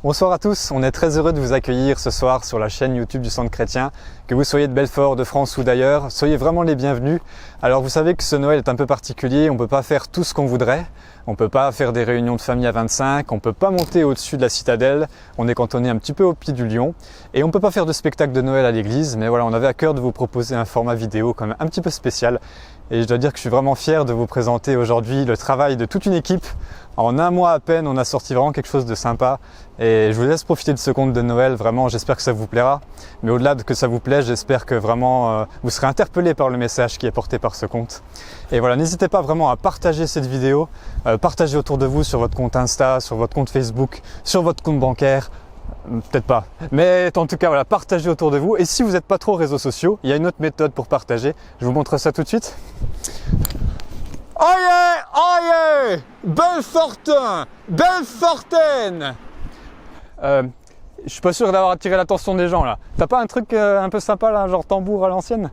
Bonsoir à tous, on est très heureux de vous accueillir ce soir sur la chaîne YouTube du Centre Chrétien. Que vous soyez de Belfort, de France ou d'ailleurs, soyez vraiment les bienvenus. Alors vous savez que ce Noël est un peu particulier, on ne peut pas faire tout ce qu'on voudrait. On ne peut pas faire des réunions de famille à 25, on ne peut pas monter au-dessus de la citadelle, on est cantonné un petit peu au pied du lion. Et on ne peut pas faire de spectacle de Noël à l'église, mais voilà, on avait à cœur de vous proposer un format vidéo quand même un petit peu spécial. Et je dois dire que je suis vraiment fier de vous présenter aujourd'hui le travail de toute une équipe. En un mois à peine, on a sorti vraiment quelque chose de sympa. Et je vous laisse profiter de ce conte de Noël, vraiment, j'espère que ça vous plaira. Mais au-delà de que ça vous plaît, j'espère que vraiment vous serez interpellés par le message qui est porté par ce conte. Et voilà, n'hésitez pas vraiment à partager cette vidéo, partager autour de vous sur votre compte Insta, sur votre compte Facebook, sur votre compte bancaire. Peut-être pas, mais en tout cas voilà, partagez autour de vous. Et si vous n'êtes pas trop réseaux sociaux, il y a une autre méthode pour partager. Je vous montre ça tout de suite. Oyez, Belfortin, Belfortaine. Je suis pas sûr d'avoir attiré l'attention des gens là. T'as pas un truc un peu sympa là, genre tambour à l'ancienne?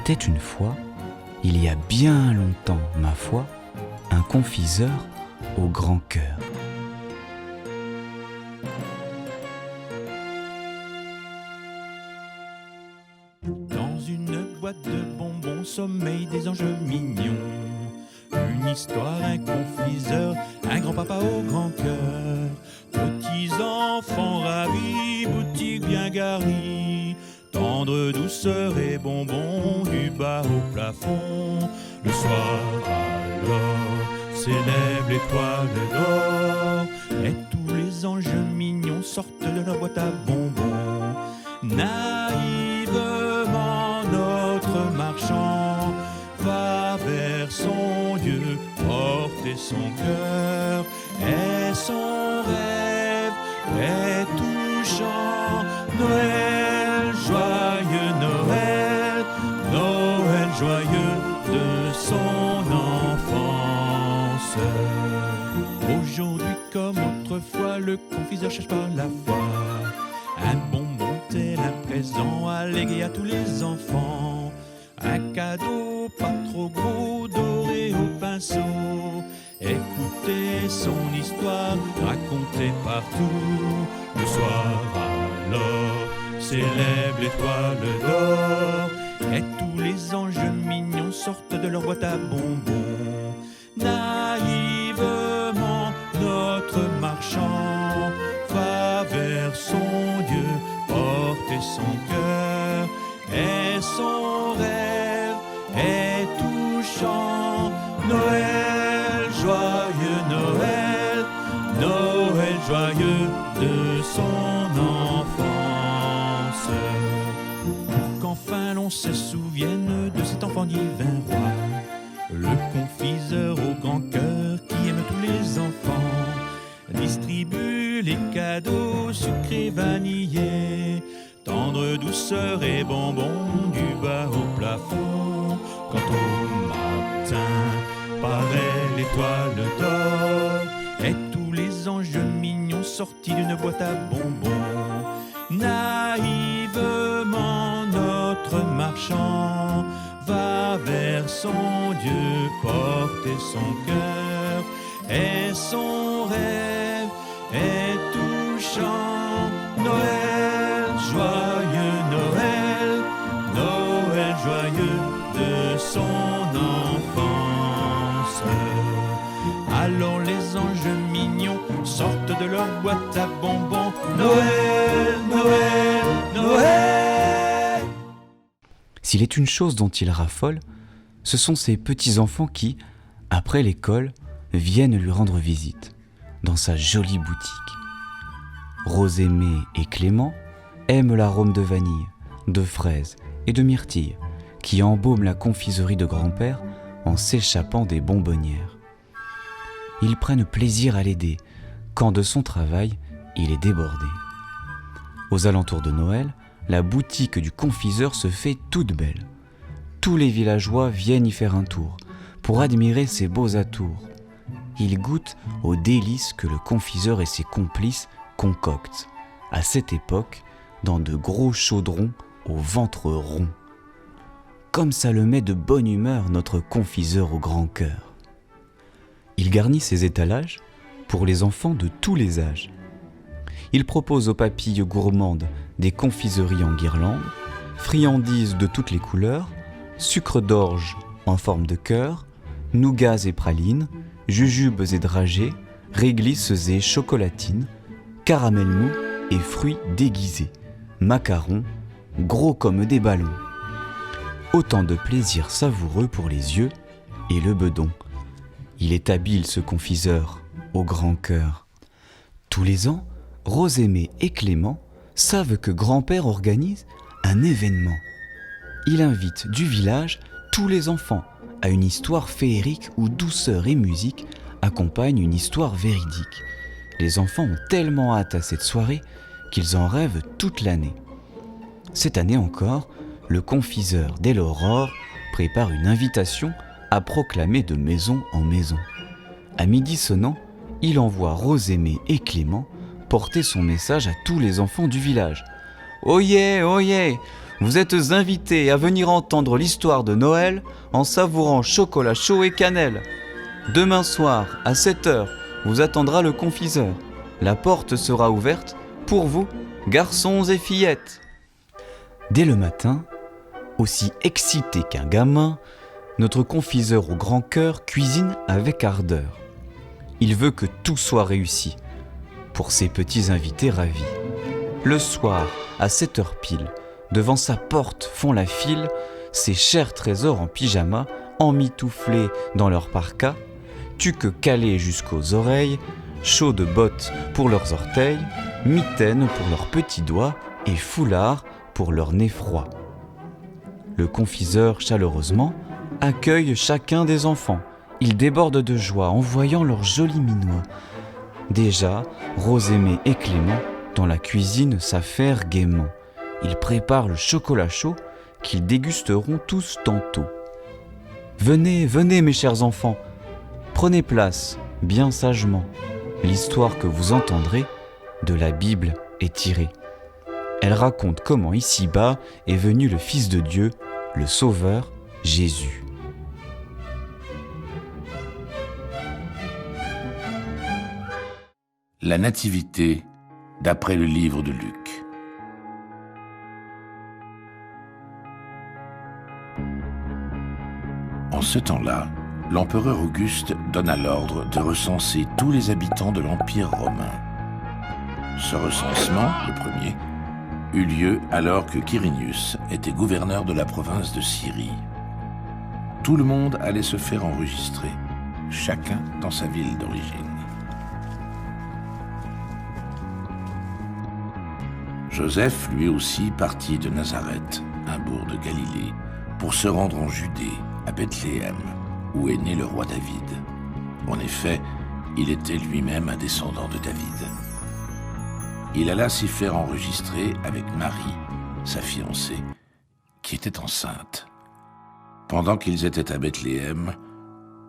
était une fois, il y a bien longtemps, ma foi, un confiseur au grand cœur. Dans une boîte de bonbons sommeillent des anges mignons. Une histoire, un confiseur, un grand-papa au grand cœur. Petits enfants ravis, boutique bien garnie. Tendre douceur et bonbons du bas au plafond. Le soir alors s'élève l'étoile d'or. Et tous les anges mignons sortent de leur boîte à bonbons. Naïvement notre marchand va vers son Dieu, porter son cœur et son rêve est touchant. Noël, joyeux Noël, Noël joyeux de son enfance. Aujourd'hui comme autrefois, le confiseur cherche par la foi un bonbon tel un présent à léguer à tous les enfants. Un cadeau pas trop gros, doré au pinceau. Écoutez son histoire, racontée partout. Le soir alors s'élève l'étoile d'or. Et tous les anges mignons sortent de leur boîte à bonbons. Naïvement notre marchand va vers son Dieu, porter son cœur et son rêve est touchant. Noël, joyeux Noël, Noël joyeux de son enfance. Pour qu'enfin l'on se souvienne de cet enfant divin roi, le confiseur au grand cœur qui aime tous les enfants, distribue les cadeaux sucrés vanillés, tendre douceur et bonbons du bas au plafond. Quand au matin paraît l'étoile d'or et tous les anges mignons sortis d'une boîte à bonbons, naïvement notre marchand va vers son Dieu, porter son cœur et son rêve est touchant. Noël, joyeux Noël, Noël joyeux de son enfance. Alors les anges mignons sortent de leur boîte à bonbons. Noël, Noël, Noël. S'il est une chose dont il raffole, ce sont ces petits-enfants qui, après l'école, viennent lui rendre visite dans sa jolie boutique. Rosémée et Clément aiment l'arôme de vanille, de fraises et de myrtille qui embaume la confiserie de grand-père en s'échappant des bonbonnières. Ils prennent plaisir à l'aider quand de son travail il est débordé. Aux alentours de Noël, la boutique du confiseur se fait toute belle. Tous les villageois viennent y faire un tour pour admirer ses beaux atours. Ils goûtent aux délices que le confiseur et ses complices concoctent, à cette époque, dans de gros chaudrons au ventre rond. Comme ça le met de bonne humeur notre confiseur au grand cœur. Il garnit ses étalages pour les enfants de tous les âges. Il propose aux papilles gourmandes des confiseries en guirlandes, friandises de toutes les couleurs, sucre d'orge en forme de cœur, nougats et pralines, jujubes et dragées, réglisses et chocolatines, caramel mou et fruits déguisés, macarons, gros comme des ballons. Autant de plaisir savoureux pour les yeux et le bedon. Il est habile ce confiseur, au grand cœur. Tous les ans, Rosémée et Clément savent que grand-père organise un événement. Il invite du village tous les enfants à une histoire féerique où douceur et musique accompagnent une histoire véridique. Les enfants ont tellement hâte à cette soirée qu'ils en rêvent toute l'année. Cette année encore, le confiseur dès l'aurore prépare une invitation à proclamer de maison en maison. À midi sonnant, il envoie Rosémée et Clément porter son message à tous les enfants du village. « Oyez, oyez, vous êtes invités à venir entendre l'histoire de Noël en savourant chocolat chaud et cannelle. Demain soir, à 7h, vous attendra le confiseur. La porte sera ouverte pour vous, garçons et fillettes. » Dès le matin, aussi excité qu'un gamin, notre confiseur au grand cœur cuisine avec ardeur. Il veut que tout soit réussi pour ses petits invités ravis. Le soir, à 7h pile, devant sa porte font la file ses chers trésors en pyjama, emmitouflés dans leur parka, tuques calées jusqu'aux oreilles, chaudes bottes pour leurs orteils, mitaines pour leurs petits doigts et foulards pour leur nez froid. Le confiseur, chaleureusement, accueille chacun des enfants. Ils débordent de joie en voyant leurs jolis minois. Déjà, Rosémée et Clément, dans la cuisine, s'affairent gaiement. Ils préparent le chocolat chaud qu'ils dégusteront tous tantôt. « Venez, venez mes chers enfants, prenez place, bien sagement. L'histoire que vous entendrez de la Bible est tirée. Elle raconte comment ici-bas est venu le Fils de Dieu, le Sauveur, Jésus. » La Nativité, d'après le livre de Luc. En ce temps-là, l'empereur Auguste donna l'ordre de recenser tous les habitants de l'Empire romain. Ce recensement, le premier, eut lieu alors que Quirinius était gouverneur de la province de Syrie. Tout le monde allait se faire enregistrer, chacun dans sa ville d'origine. Joseph, lui aussi, partit de Nazareth, un bourg de Galilée, pour se rendre en Judée, à Bethléem, où est né le roi David. En effet, il était lui-même un descendant de David. Il alla s'y faire enregistrer avec Marie, sa fiancée, qui était enceinte. Pendant qu'ils étaient à Bethléem,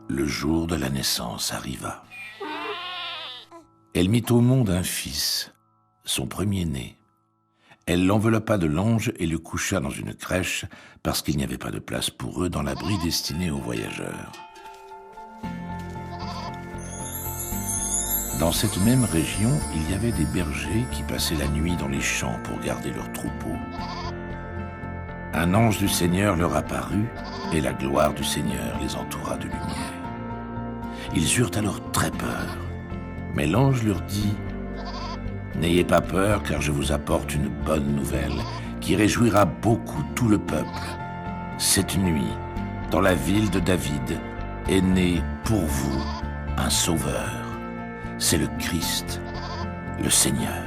le jour de la naissance arriva. Elle mit au monde un fils, son premier-né. Elle l'enveloppa de langes et le coucha dans une crèche parce qu'il n'y avait pas de place pour eux dans l'abri destiné aux voyageurs. Dans cette même région, il y avait des bergers qui passaient la nuit dans les champs pour garder leurs troupeaux. Un ange du Seigneur leur apparut et la gloire du Seigneur les entoura de lumière. Ils eurent alors très peur, mais l'ange leur dit: « N'ayez pas peur, car je vous apporte une bonne nouvelle qui réjouira beaucoup tout le peuple. Cette nuit, dans la ville de David, est né pour vous un sauveur. C'est le Christ, le Seigneur.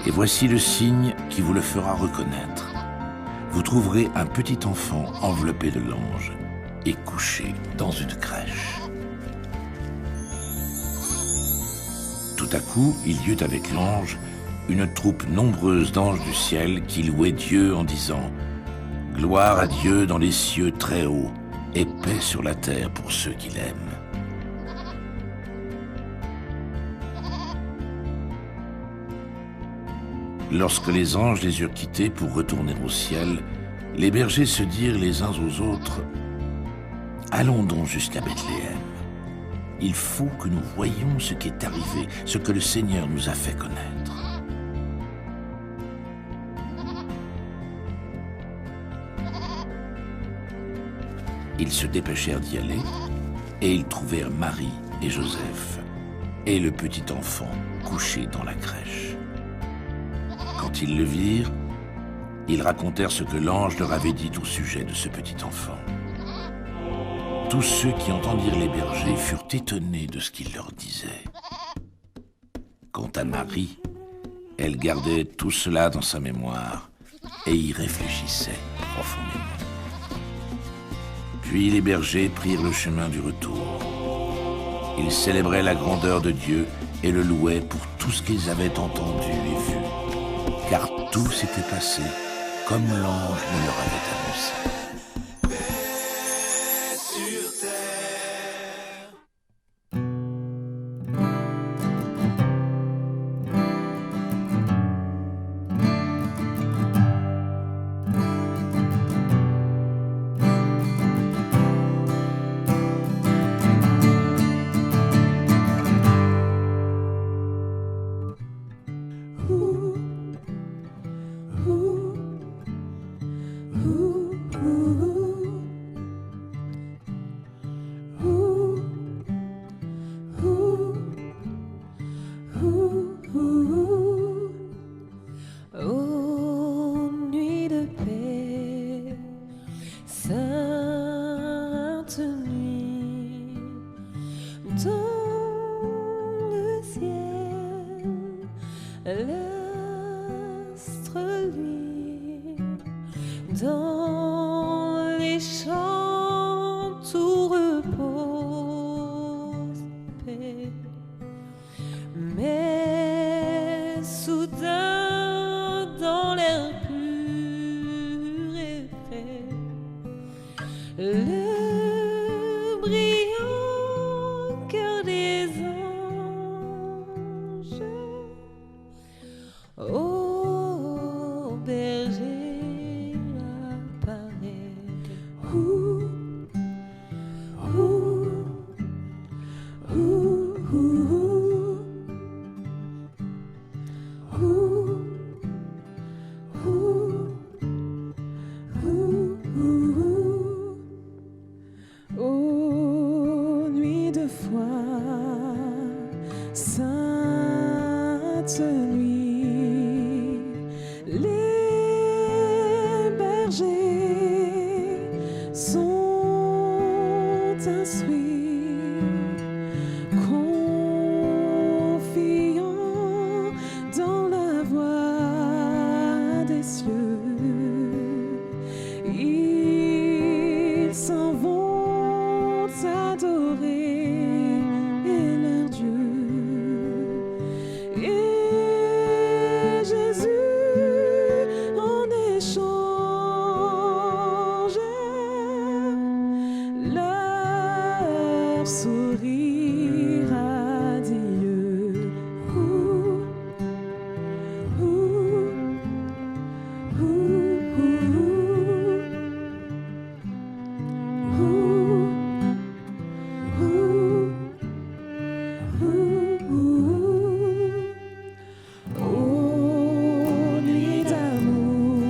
Et voici le signe qui vous le fera reconnaître. Vous trouverez un petit enfant enveloppé de langes et couché dans une crèche. » Tout à coup, il y eut avec l'ange une troupe nombreuse d'anges du ciel qui louaient Dieu en disant « Gloire à Dieu dans les cieux très hauts, et paix sur la terre pour ceux qui l'aiment. » Lorsque les anges les eurent quittés pour retourner au ciel, les bergers se dirent les uns aux autres « Allons donc jusqu'à Bethléem. Il faut que nous voyions ce qui est arrivé, ce que le Seigneur nous a fait connaître. » Ils se dépêchèrent d'y aller, et ils trouvèrent Marie et Joseph, et le petit enfant couché dans la crèche. Quand ils le virent, ils racontèrent ce que l'ange leur avait dit au sujet de ce petit enfant. Tous ceux qui entendirent les bergers furent étonnés de ce qu'il leur disait. Quant à Marie, elle gardait tout cela dans sa mémoire et y réfléchissait profondément. Puis les bergers prirent le chemin du retour. Ils célébraient la grandeur de Dieu et le louaient pour tout ce qu'ils avaient entendu et vu, car tout s'était passé comme l'ange le leur avait annoncé. l'astre luit dans les champs, tout repose paix. Mais soudain dans l'air pur et frais, le brillant cœur des anges au berger apparaît. Ouh, ouh, ouh, ouh, ouh, ouh, ouh. Ô nuit de foi, sainte nuit, les bergers sont instruits, confiants dans la voix des cieux. Ils s'en vont adorer leur Dieu. Et Jésus en échange leur sourire radieux. Ouh, ouh, ouh, ô nuit d'amour,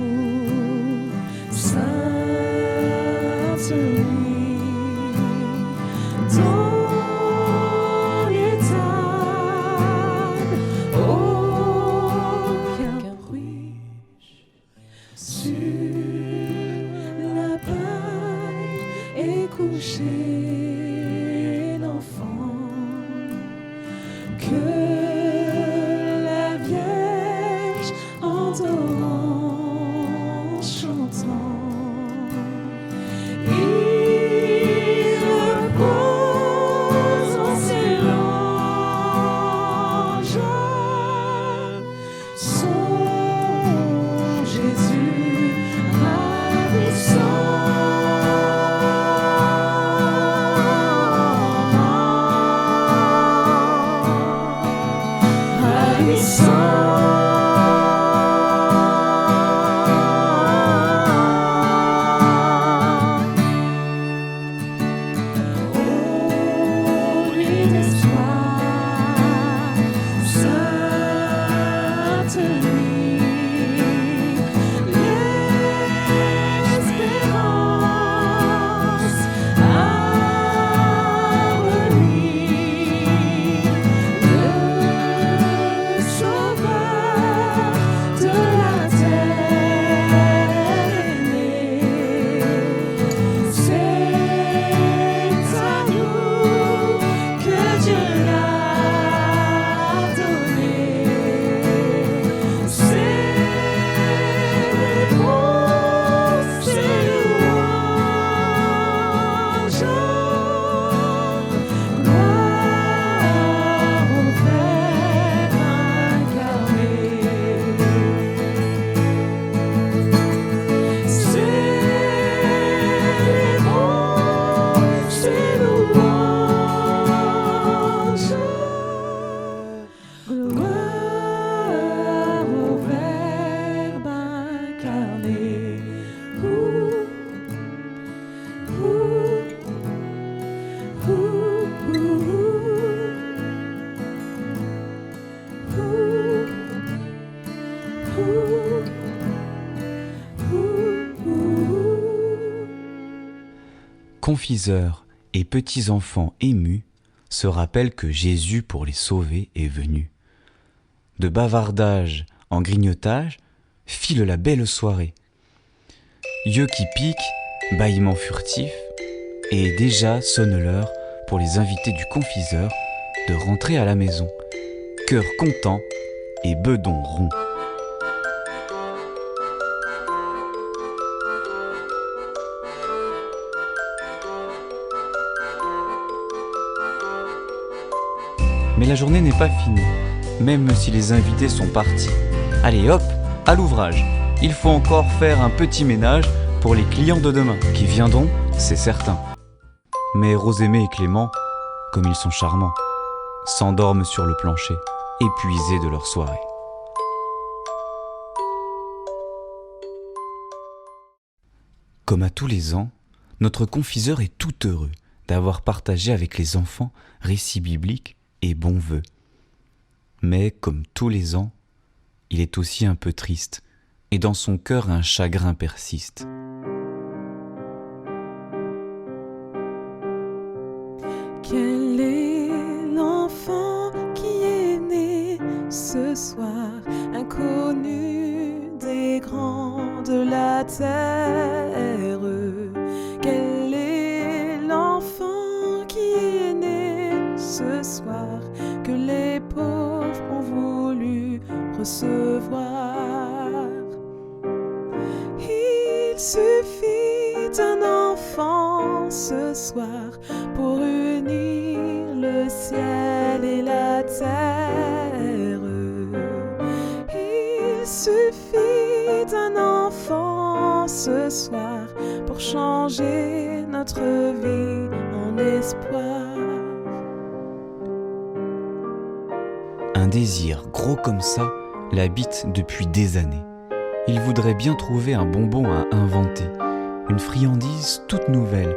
sainte nuit, dans les tables, aucun bruit sur la paille est couché l'enfant que la Vierge endort chantant. Il repose en ses langes son Jésus Confiseurs et petits enfants émus se rappellent que Jésus, pour les sauver, est venu. De bavardage en grignotage, file la belle soirée. Yeux qui piquent, bâillements furtifs, et déjà sonne l'heure pour les invités du confiseur de rentrer à la maison, cœur content et bedons ronds. Mais la journée n'est pas finie, même si les invités sont partis. Allez hop, à l'ouvrage. Il faut encore faire un petit ménage pour les clients de demain, qui viendront, c'est certain. Mais Rosémée et Clément, comme ils sont charmants, s'endorment sur le plancher, épuisés de leur soirée. Comme à tous les ans, notre confiseur est tout heureux d'avoir partagé avec les enfants récits bibliques et bons vœux. Mais comme tous les ans, il est aussi un peu triste, et dans son cœur un chagrin persiste. Quel est l'enfant qui est né ce soir, inconnu des grands de la terre? Quel est l'enfant qui est né ce soir, que les pauvres ont voulu recevoir? Il suffit d'un enfant ce soir pour unir le ciel et la terre. Il suffit d'un enfant ce soir pour changer notre vie en espoir. Un désir gros comme ça l'habite depuis des années. Il voudrait bien trouver un bonbon à inventer, une friandise toute nouvelle,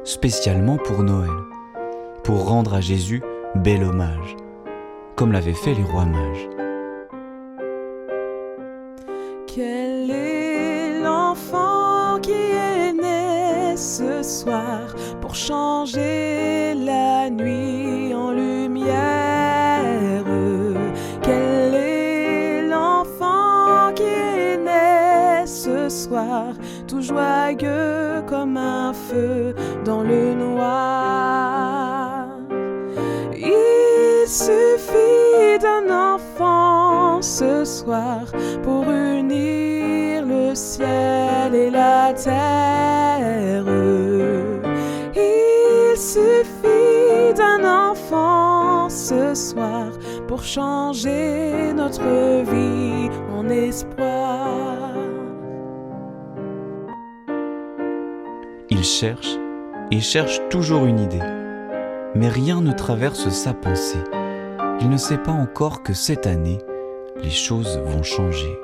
spécialement pour Noël, pour rendre à Jésus bel hommage, comme l'avaient fait les rois mages. Quel est l'enfant qui est né ce soir pour changer la nuit en lumière? Quel est l'enfant qui est né ce soir, tout joyeux comme un feu dans le noir? Il suffit d'un enfant ce soir pour unir le ciel et la terre. Il suffit d'un enfant ce soir pour changer notre vie en espoir. Il cherche et cherche toujours une idée, mais rien ne traverse sa pensée. Il ne sait pas encore que cette année, les choses vont changer.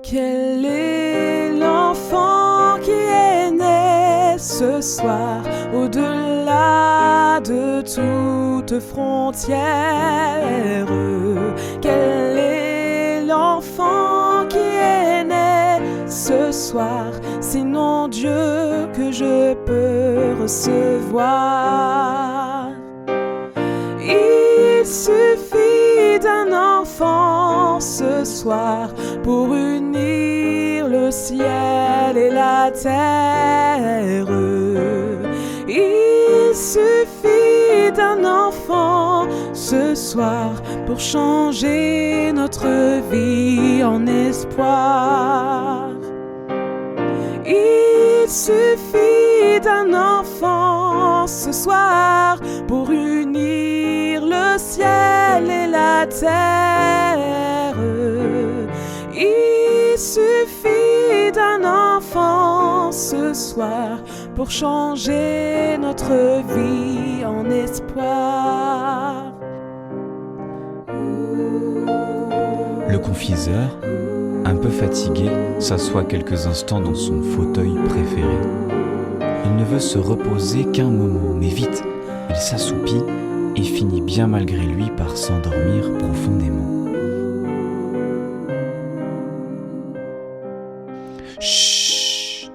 Quel est l'enfant qui est né ce soir, au-delà de toute frontière? Quel est l'enfant qui est né ce soir, sinon Dieu que je peux recevoir? Il suffit d'un enfant ce soir pour unir le ciel et la terre. Il suffit d'un enfant ce soir pour changer notre vie en espoir. Il suffit d'un enfant ce soir pour unir le ciel et la terre. Il suffit d'un enfant ce soir pour changer notre vie en espoir. Le confiseur, un peu fatigué, s'assoit quelques instants dans son fauteuil préféré. Il ne veut se reposer qu'un moment, mais vite, il s'assoupit et finit bien malgré lui par s'endormir profondément. Chut!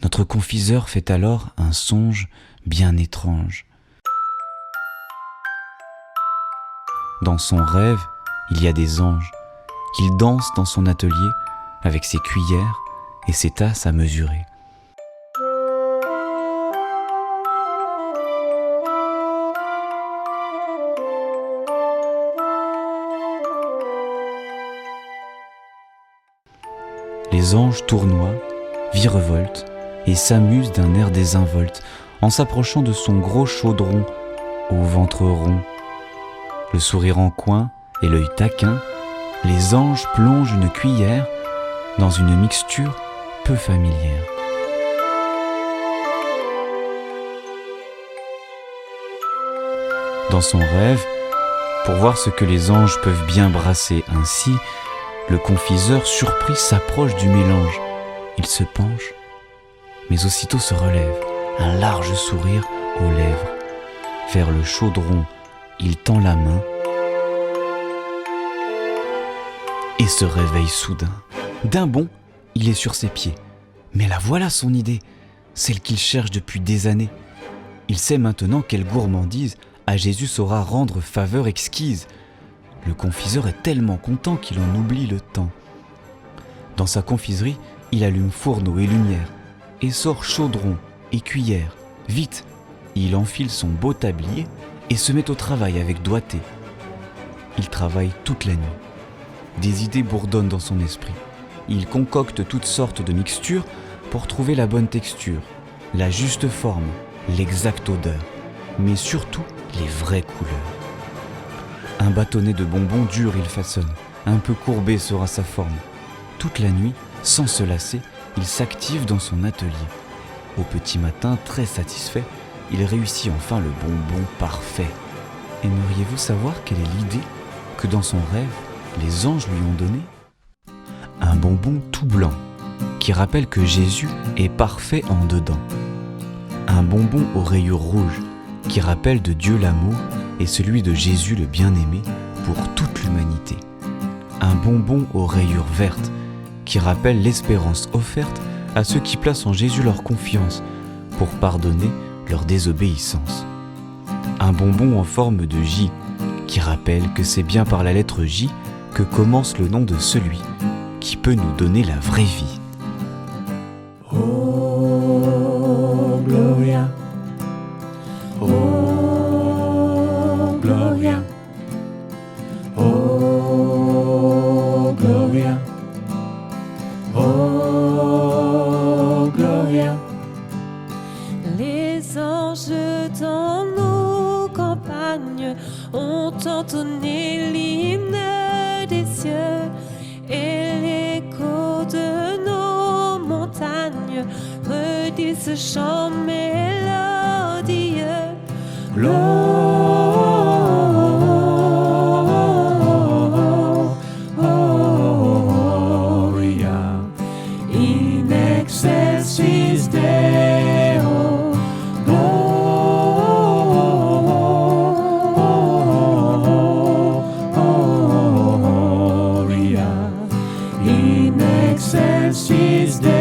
Notre confiseur fait alors un songe bien étrange. Dans son rêve, il y a des anges. Ils dansent dans son atelier avec ses cuillères et ses tasses à mesurer. Les anges tournoient, virevoltent et s'amusent d'un air désinvolte en s'approchant de son gros chaudron au ventre rond. Le sourire en coin et l'œil taquin, les anges plongent une cuillère dans une mixture peu familière. Dans son rêve, pour voir ce que les anges peuvent bien brasser ainsi, le confiseur surpris s'approche du mélange. Il se penche, mais aussitôt se relève, un large sourire aux lèvres. Vers le chaudron, il tend la main et se réveille soudain. D'un bond, il est sur ses pieds. Mais la voilà son idée, celle qu'il cherche depuis des années. Il sait maintenant quelle gourmandise à Jésus saura rendre faveur exquise. Le confiseur est tellement content qu'il en oublie le temps. Dans sa confiserie, il allume fourneau et lumière, et sort chaudron et cuillère. Vite, il enfile son beau tablier et se met au travail avec doigté. Il travaille toute la nuit. Des idées bourdonnent dans son esprit. Il concocte toutes sortes de mixtures pour trouver la bonne texture, la juste forme, l'exacte odeur, mais surtout les vraies couleurs. Un bâtonnet de bonbons dur il façonne, un peu courbé sera sa forme. Toute la nuit, sans se lasser, il s'active dans son atelier. Au petit matin, très satisfait, il réussit enfin le bonbon parfait. Aimeriez-vous savoir quelle est l'idée que dans son rêve, les anges lui ont donnée ? Un bonbon tout blanc, qui rappelle que Jésus est parfait en dedans. Un bonbon aux rayures rouges, qui rappelle de Dieu l'amour et celui de Jésus le bien-aimé pour toute l'humanité. Un bonbon aux rayures vertes, qui rappelle l'espérance offerte à ceux qui placent en Jésus leur confiance pour pardonner leur désobéissance. Un bonbon en forme de J, qui rappelle que c'est bien par la lettre J que commence le nom de celui qui peut nous donner la vraie vie. Oh, Gloria. Oh, Gloria. Oh, Gloria. Oh, Gloria. Les anges dans nos campagnes ont entonné l'hymne des cieux et l'écho de nos montagnes redit ce chant mélodieux. Gloria in excelsis Deo. Gloria in excelsis Deo.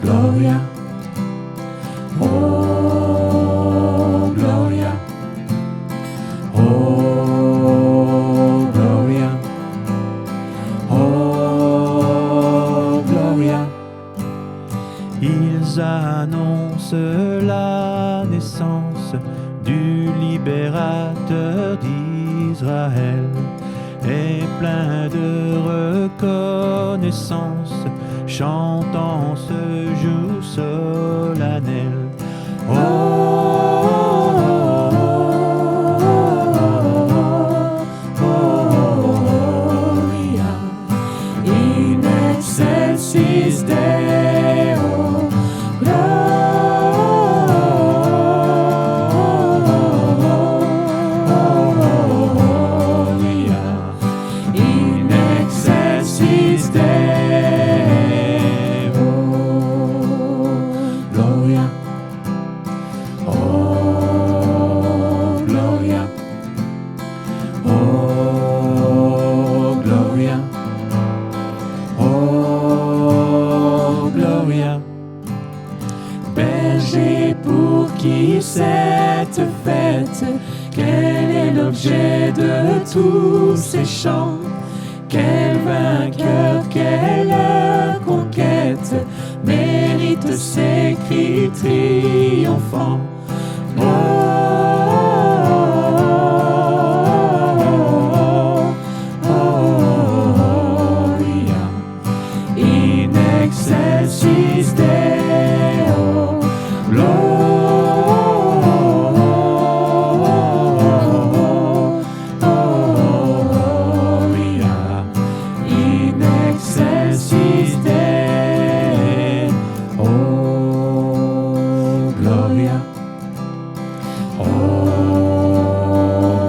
Gloria. Oh, Gloria. Oh, Gloria. Oh, Gloria. Ils annoncent la naissance du libérateur d'Israël et plein de reconnaissance, chantant ce jour solennel. Gloria in excelsis Deo. Gloria in excelsis Deo. Gloria. cette fête? Quel est l'objet de tous ces chants? Quel vainqueur, quelle conquête mérite ces cris triomphants? Oh, in excelsis Deo, Gloria, in excelsis Deo, Gloria, oh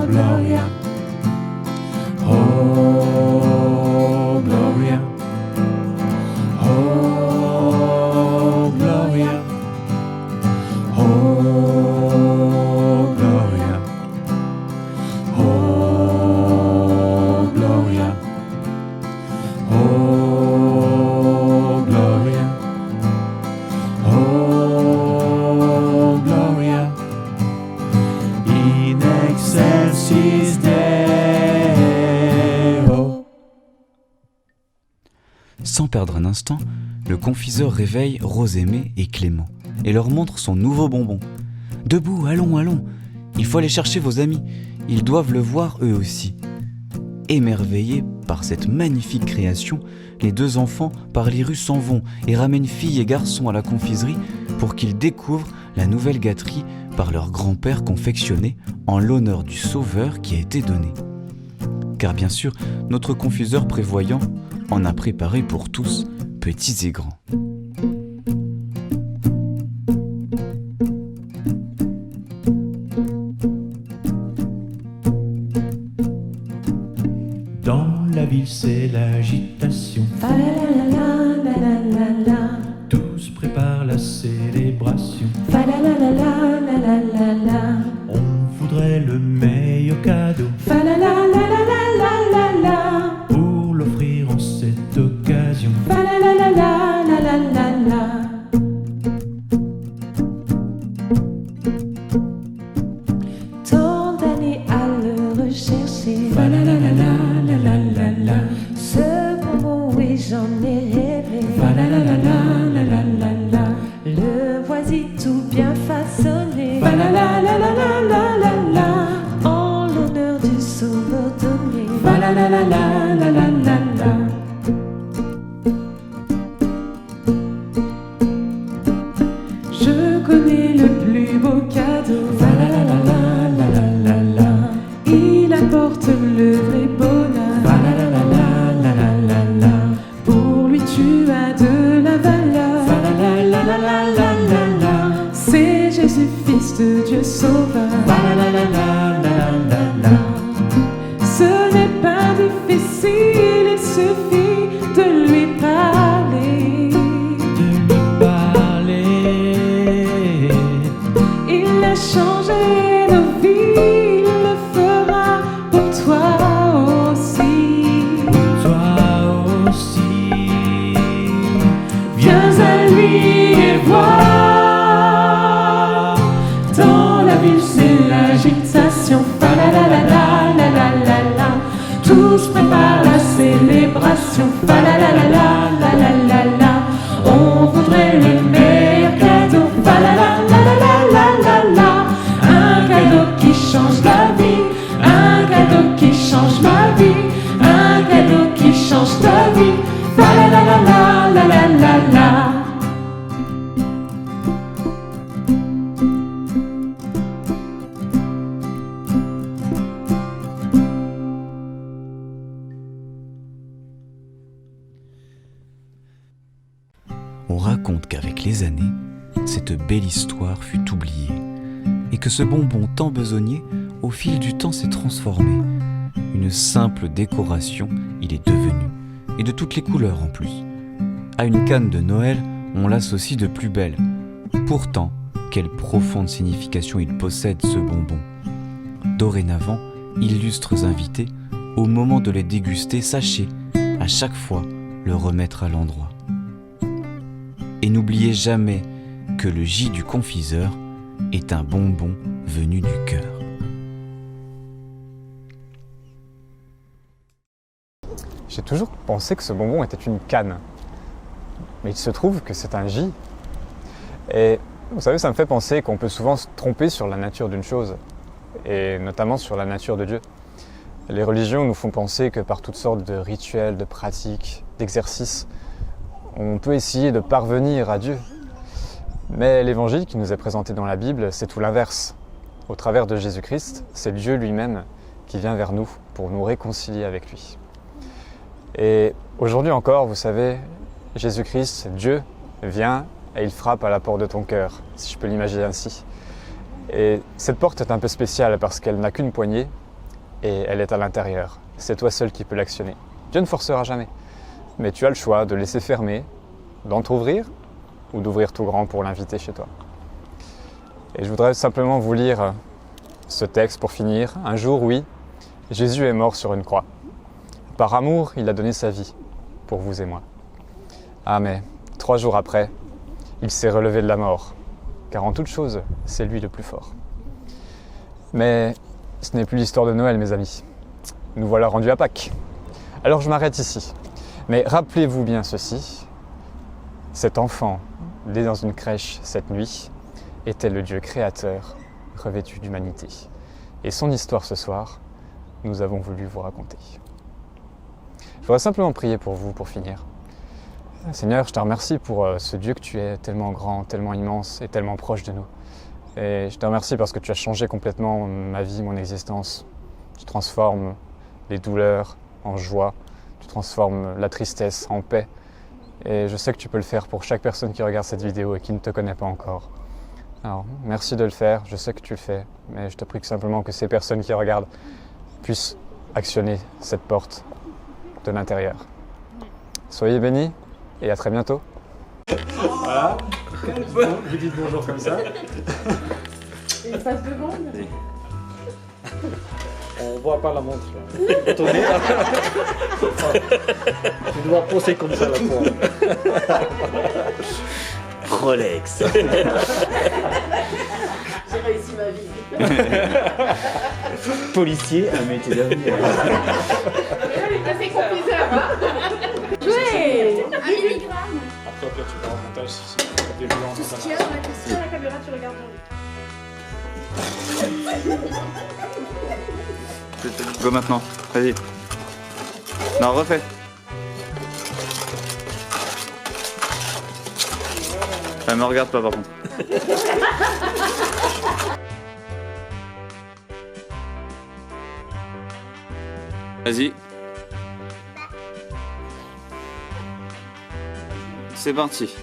Gloria, oh Gloria. Oh, Gloria. Oh, Gloria. Oh, Gloria. Oh, Gloria. Oh, Gloria. In excelsis Deo. Sans perdre un instant, le confiseur réveille Rosémée et Clément et leur montre son nouveau bonbon. « Debout, allons, allons, il faut aller chercher vos amis, ils doivent le voir eux aussi. » Émerveillés par cette magnifique création, les deux enfants par les rues s'en vont et ramènent filles et garçons à la confiserie pour qu'ils découvrent la nouvelle gâterie par leur grand-père confectionnée en l'honneur du Sauveur qui a été donné. Car bien sûr, notre confiseur prévoyant en a préparé pour tous, petits et grands. Dans la ville c'est l'agitation, Fa la la la la la la la. tous préparent la célébration. Fa la la la la la la la la. On voudrait le meilleur cadeau Fa la la la la la la la la. pour l'offrir en cette occasion. Fa la la la la la la la la. Tant d'années à le rechercher. Fa la la la la la la la la. Ce bonbon, oui, j'en ai rêvé. Fa la la la la la la la la. Le voici tout bien façonné. Fa la la la la la la la la. En l'honneur du Sauveur donné. Fa la la la la la la la la. Je connais le plus beau cadeau. Fa la la la la la la la la. Il apporte le vrai bonheur. Fa la la la la la la la la. Pour lui tu as de la valeur. Fa la la la la la la la la. C'est Jésus, Fils de Dieu Sauveur. Fa la la la la la la la. Ce n'est pas difficile, il suffit de lui parler. De lui parler. Il a changé nos vies, il le fera pour toi aussi. Toi aussi. Viens à lui et vois. Dans la ville c'est l'agitation. Fa la la la la la la la la. Tous préparent la célébration. Fa la la la la la la la la. On voudrait le meilleur cadeau. Fa la la la la la la la la. Un cadeau qui change la vie. Un cadeau qui change ma vie. Un cadeau qui change ta vie. Fa la la la la la la la la. On raconte qu'avec les années, cette belle histoire fut oubliée et que ce bonbon tant besogné, au fil du temps, s'est transformé. Une simple décoration, il est devenu, et de toutes les couleurs en plus. À une canne de Noël, on l'associe de plus belle. Pourtant, quelle profonde signification il possède, ce bonbon. Dorénavant, illustres invités, au moment de les déguster, sachez, à chaque fois, le remettre à l'endroit. Et n'oubliez jamais que le J du confiseur est un bonbon venue du cœur. J'ai toujours pensé que ce bonbon était une canne. Mais il se trouve que c'est un J. Et vous savez, ça me fait penser qu'on peut souvent se tromper sur la nature d'une chose, et notamment sur la nature de Dieu. Les religions nous font penser que par toutes sortes de rituels, de pratiques, d'exercices, on peut essayer de parvenir à Dieu. Mais l'évangile qui nous est présenté dans la Bible, c'est tout l'inverse. Au travers de Jésus-Christ, c'est Dieu lui-même qui vient vers nous pour nous réconcilier avec lui. Et aujourd'hui encore, vous savez, Jésus-Christ, Dieu, vient et il frappe à la porte de ton cœur, si je peux l'imaginer ainsi. Et cette porte est un peu spéciale parce qu'elle n'a qu'une poignée et elle est à l'intérieur. C'est toi seul qui peux l'actionner. Dieu ne forcera jamais. Mais tu as le choix de laisser fermer, d'entrouvrir ou d'ouvrir tout grand pour l'inviter chez toi. Et je voudrais simplement vous lire ce texte pour finir. Un jour, oui, Jésus est mort sur une croix. Par amour, il a donné sa vie pour vous et moi. Ah mais, 3 jours après, il s'est relevé de la mort, car en toute chose, c'est lui le plus fort. Mais ce n'est plus l'histoire de Noël, mes amis. Nous voilà rendus à Pâques. Alors je m'arrête ici. Mais rappelez-vous bien ceci, cet enfant, né dans une crèche cette nuit, était le Dieu créateur, revêtu d'humanité. Et son histoire ce soir, nous avons voulu vous raconter. Je voudrais simplement prier pour vous pour finir. Seigneur, je te remercie pour ce Dieu que tu es, tellement grand, tellement immense et tellement proche de nous. Et je te remercie parce que tu as changé complètement ma vie, mon existence. Tu transformes les douleurs en joie, tu transformes la tristesse en paix. Et je sais que tu peux le faire pour chaque personne qui regarde cette vidéo et qui ne te connaît pas encore. Alors, merci de le faire, je sais que tu le fais, mais je te prie simplement que ces personnes qui regardent puissent actionner cette porte de l'intérieur. Soyez bénis et à très bientôt. Voilà, vous dites bonjour comme ça. Il passe devant. On voit pas la montre là. Attendez. Tu dois poser comme ça la fois. Rolex. J'ai réussi ma vie. Policier, un métier d'avenir. Il est assez confiseur, hein. Jouez. Après, tu peux en montage si tu as des blancs. Tout ce qu'il y a dans la question. Sur la caméra, tu regardes. Go maintenant, vas-y. Non, refais. Ah, me regarde pas par contre. Vas-y. C'est parti.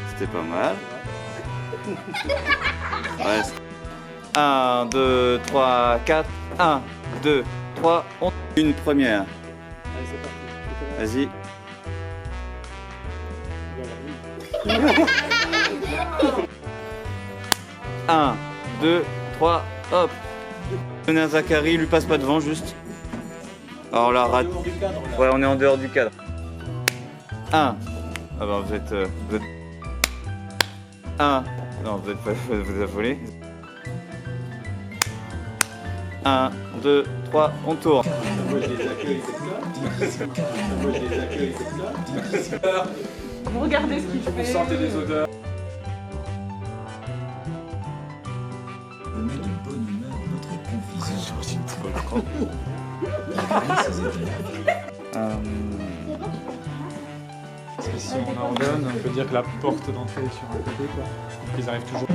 C'était pas mal. Ouais. 1, 2, 3, 4. 1, 2, 3, on... Une première. Allez, c'est parti. Vas-y. 1, 2, 3, hop. Donnez à Zachary, lui passe pas devant juste. Alors là, rate. Ouais, on est en dehors du cadre. 1. Ah bah vous êtes... 1. Non, vous êtes pas... Vous affolez. 1, 2, 3, on tourne. Vous regardez ce qu'il fait. Vous sentez des odeurs. met de bonne humeur notre confiseur. Parce que si on ordonne, on peut dire que la porte d'entrée est sur un côté, quoi. Donc ils arrivent toujours